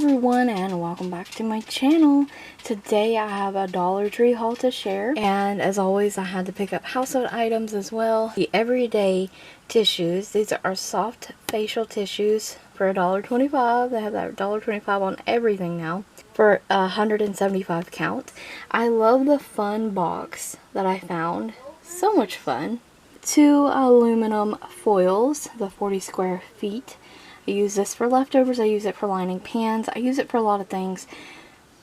everyone, and welcome back to my channel. Today I have a Dollar Tree haul to share, and as always I had to pick up household items as well. The everyday tissues. These are soft facial tissues for $1.25. They have that $1.25 on everything now for 175 count. I love the fun box that I found. So much fun. 2 aluminum foils, the 40 square feet. I use this for leftovers, I use it for lining pans, I use it for a lot of things.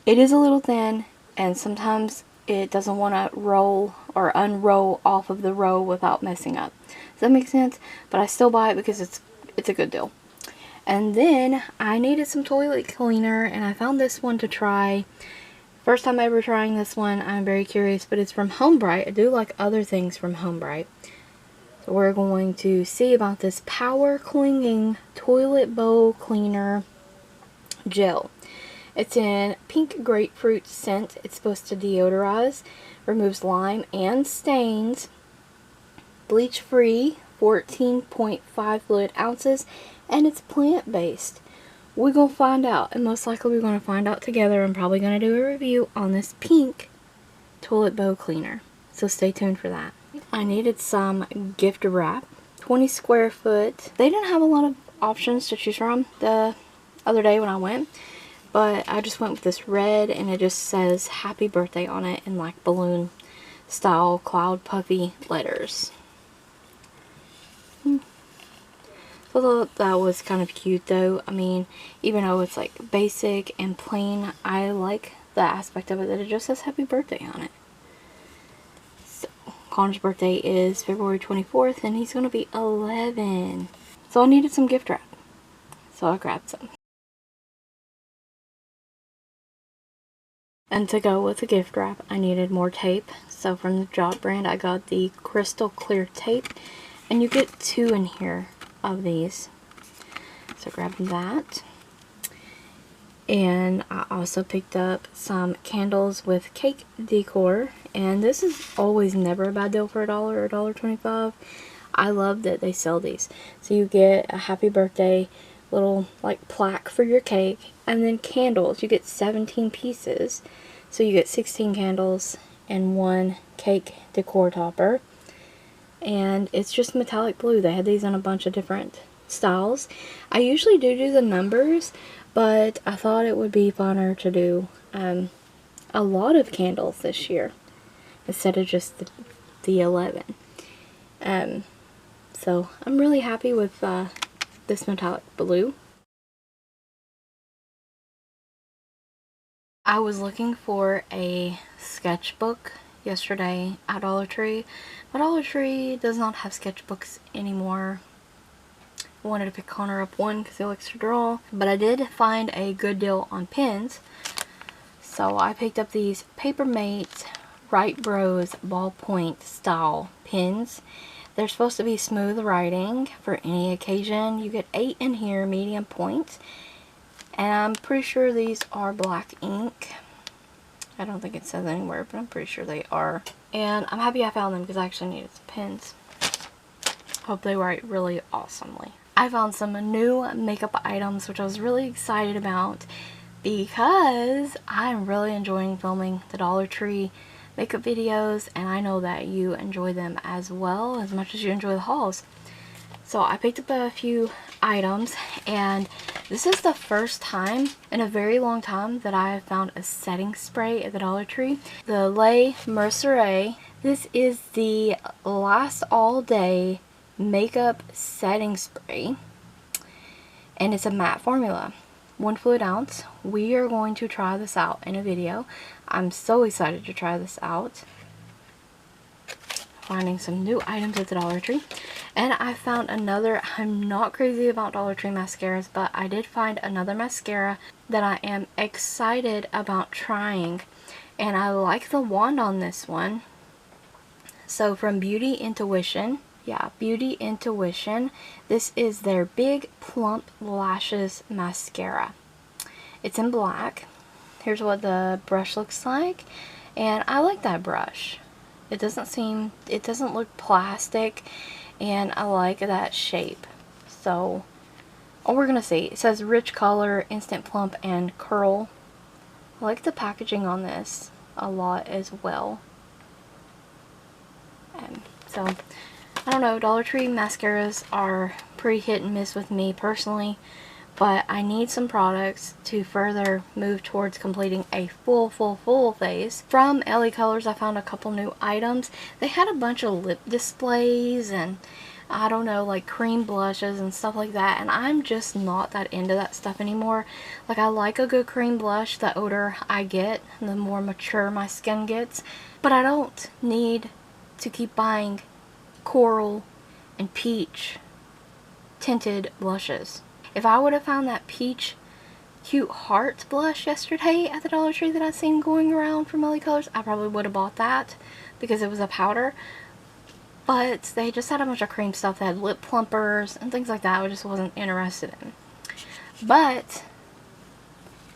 It is a little thin, and sometimes it doesn't want to roll or unroll off of the row without messing up. Does that make sense? But I still buy it because it's a good deal. And then I needed some toilet cleaner, and I found this one to try. First time ever trying this one. I'm very curious, but it's from HomeBrite. I do like other things from HomeBrite. So we're going to see about this Power Clinging Toilet Bowl Cleaner Gel. It's in pink grapefruit scent. It's supposed to deodorize, removes lime and stains, bleach free, 14.5 fluid ounces, and it's plant-based. We're going to find out, and most likely we're going to find out together. I'm probably going to do a review on this pink toilet bowl cleaner. So stay tuned for that. I needed some gift wrap, 20 square foot. They didn't have a lot of options to choose from the other day when I went, but I just went with this red, and it just says happy birthday on it in like balloon style cloud puffy letters. So I thought that was kind of cute though. I mean, even though it's like basic and plain, I like the aspect of it that it just says happy birthday on it. Connor's birthday is February 24th, and he's going to be 11. So I needed some gift wrap. So I grabbed some. And to go with the gift wrap, I needed more tape. So from the Jot brand, I got the crystal clear tape. And you get 2 in here of these. So I grabbed that. And I also picked up some candles with cake decor, and this is always never a bad deal for $1 or $1.25. I love that they sell these. So you get a happy birthday little like plaque for your cake, and then candles. You get 17 pieces, so you get 16 candles and 1 cake decor topper, and it's just metallic blue. They had these in a bunch of different styles. I usually do the numbers, but I thought it would be funner to do a lot of candles this year instead of just the 11. So I'm really happy with this metallic blue. I was looking for a sketchbook yesterday at Dollar Tree, but Dollar Tree does not have sketchbooks anymore. I wanted to pick Connor up one because he likes to draw, but I did find a good deal on pens. So I picked up these Papermate Write Bros ballpoint style pens. They're supposed to be smooth writing for any occasion. You get 8 in here, medium point, and I'm pretty sure these are black ink. I don't think it says anywhere, but I'm pretty sure they are. And I'm happy I found them because I actually needed some pens. Hope they write really awesomely. I found some new makeup items, which I was really excited about because I'm really enjoying filming the Dollar Tree makeup videos, and I know that you enjoy them as well, as much as you enjoy the hauls. So I picked up a few items, and this is the first time in a very long time that I have found a setting spray at the Dollar Tree. The Le Mercier. This is the Last All Day makeup setting spray, and it's a matte formula, 1 fluid ounce. We are going to try this out in a video. I'm so excited to try this out. Finding some new items at the Dollar Tree, and I found another. I'm not crazy about Dollar Tree mascaras, but I did find another mascara that I am excited about trying, and I like the wand on this one. So from Beauty Intuition. Yeah, Beauty Intuition. This is their Big Plump Lashes Mascara. It's in black. Here's what the brush looks like. And I like that brush. It doesn't look plastic. And I like that shape. So Oh, we're gonna see. It says rich color, instant plump, and curl. I like the packaging on this a lot as well. So, I don't know, Dollar Tree mascaras are pretty hit and miss with me personally, but I need some products to further move towards completing a full face. From LaColors, I found a couple new items. They had a bunch of lip displays and I don't know, like cream blushes and stuff like that, and I'm just not that into that stuff anymore. Like, I like a good cream blush the older I get, the more mature my skin gets, but I don't need to keep buying coral and peach tinted blushes. If I would have found that peach cute heart blush yesterday at the Dollar Tree that I seen going around from LaColors, I probably would have bought that because it was a powder. But they just had a bunch of cream stuff. They had lip plumpers and things like that I just wasn't interested in. But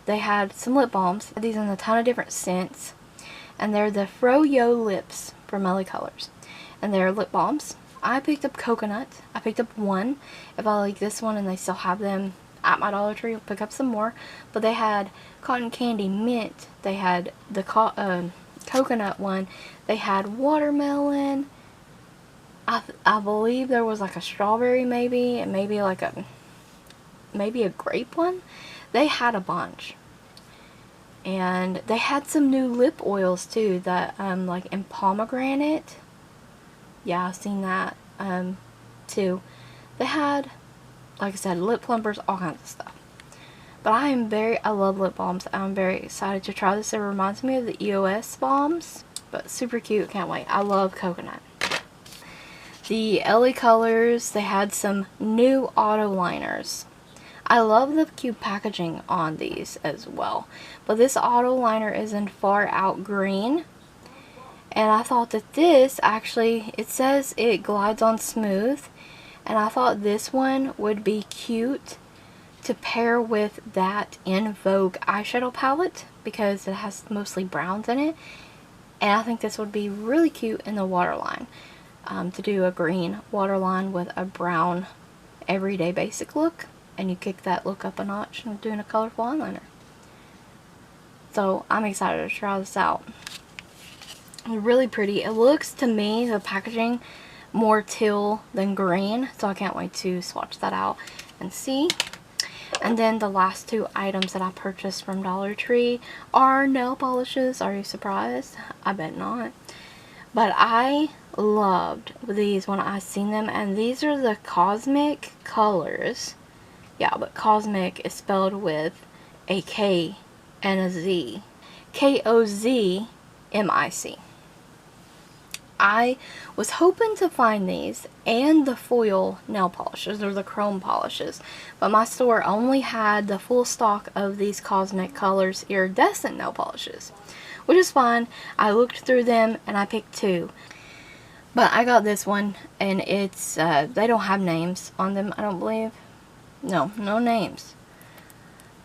they had some lip balms. These in a ton of different scents. And they're the Froyo Lips from LaColors. And they're lip balms. I picked up coconut. I picked up one. If I like this one and they still have them at my Dollar Tree, I'll pick up some more. But they had cotton candy mint. They had the coconut one. They had watermelon. I believe there was like a strawberry maybe, and maybe a grape one. They had a bunch. And they had some new lip oils too that like in pomegranate. Yeah, I've seen that too. They had, like I said, lip plumpers, all kinds of stuff. But I love lip balms. I'm very excited to try this. It reminds me of the EOS balms, but super cute. Can't wait. I love coconut. The LaColors, they had some new auto liners. I love the cute packaging on these as well. But this auto liner is in Far Out Green. And I thought that this actually, it says it glides on smooth. And I thought this one would be cute to pair with that In Vogue eyeshadow palette because it has mostly browns in it. And I think this would be really cute in the waterline. To do a green waterline with a brown everyday basic look, and you kick that look up a notch and doing a colorful eyeliner. So I'm excited to try this out. It's really pretty. It looks to me, the packaging, more teal than green, so I can't wait to swatch that out and see. And then the last two items that I purchased from Dollar Tree are nail polishes. Are you surprised? I bet not. But I loved these when I seen them, and these are the Cosmic Colors. Yeah, but Cosmic is spelled with a K and a Z. Kozmic. I was hoping to find these and the foil nail polishes, or the chrome polishes, but my store only had the full stock of these Cosmic Colors iridescent nail polishes, which is fine. I looked through them and I picked two. But I got this one, and it's, they don't have names on them, I don't believe. No names.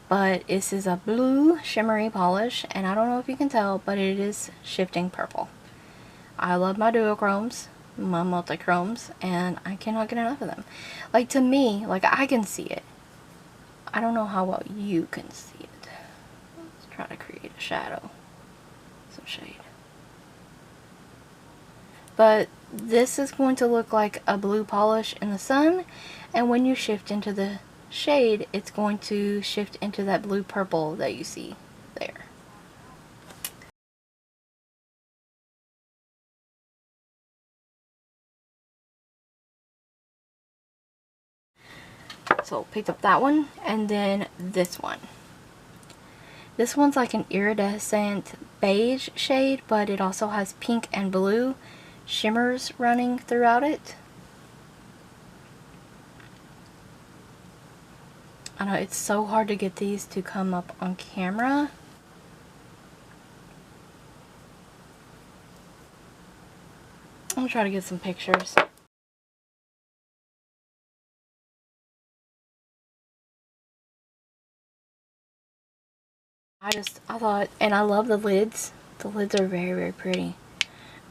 But this is a blue shimmery polish, and I don't know if you can tell, but it is shifting purple. I love my duochromes, my multichromes, and I cannot get enough of them. Like, to me, like, I can see it. I don't know how well you can see it. Let's try to create a shadow. Some shade. But this is going to look like a blue polish in the sun, and when you shift into the shade, it's going to shift into that blue purple that you see there. So picked up that one, and then this one. This one's like an iridescent beige shade, but it also has pink and blue shimmers running throughout it. I know it's so hard to get these to come up on camera. I'm gonna try to get some pictures. I thought, and I love the lids. The lids are very, very pretty.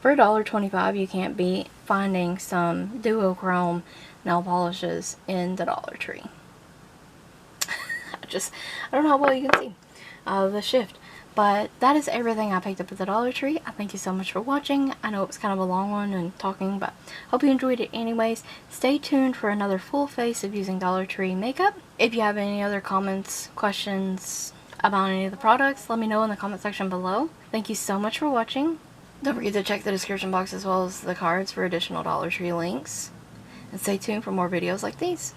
For $1.25, you can't beat finding some duochrome nail polishes in the Dollar Tree. I don't know how well you can see the shift. But that is everything I picked up at the Dollar Tree. I thank you so much for watching. I know it was kind of a long one and talking, but hope you enjoyed it anyways. Stay tuned for another full face of using Dollar Tree makeup. If you have any other comments, questions about any of the products, let me know in the comment section below. Thank you so much for watching. Don't forget to check the description box as well as the cards for additional Dollar Tree links. And stay tuned for more videos like these.